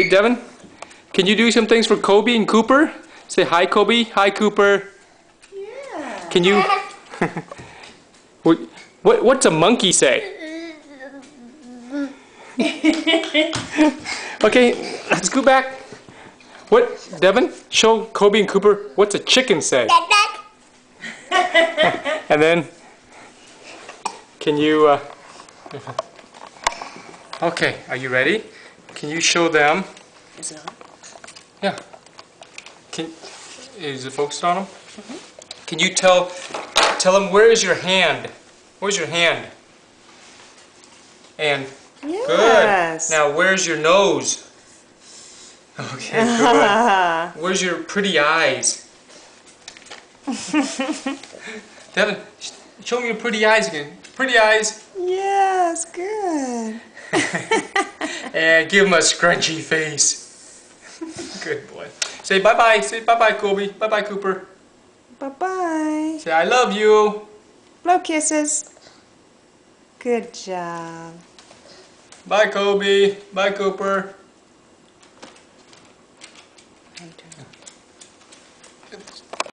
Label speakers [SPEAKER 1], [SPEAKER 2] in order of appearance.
[SPEAKER 1] Hey Devin, can you do some things for Kobe and Cooper? Say hi Kobe, hi Cooper.
[SPEAKER 2] Yeah.
[SPEAKER 1] Can you? What's a monkey say? Okay, let's go back. What, Devin? Show Kobe and Cooper what's a chicken say. And then, can you? Okay, are you ready? Can you show them?
[SPEAKER 2] Is it on?
[SPEAKER 1] Yeah. Is it focused on them? Mm-hmm. Can you tell them where is your hand? Where's your hand? And
[SPEAKER 2] Yes.
[SPEAKER 1] good. Now where's your nose? Okay, good. Where's your pretty eyes? Devin, show me your pretty eyes again. Pretty eyes.
[SPEAKER 2] Yes, good.
[SPEAKER 1] And give him a scrunchy face. Good boy. Say bye-bye. Say bye-bye, Kobe. Bye-bye, Cooper.
[SPEAKER 2] Bye-bye.
[SPEAKER 1] Say I love you.
[SPEAKER 2] Blow kisses. Good job.
[SPEAKER 1] Bye, Kobe. Bye, Cooper.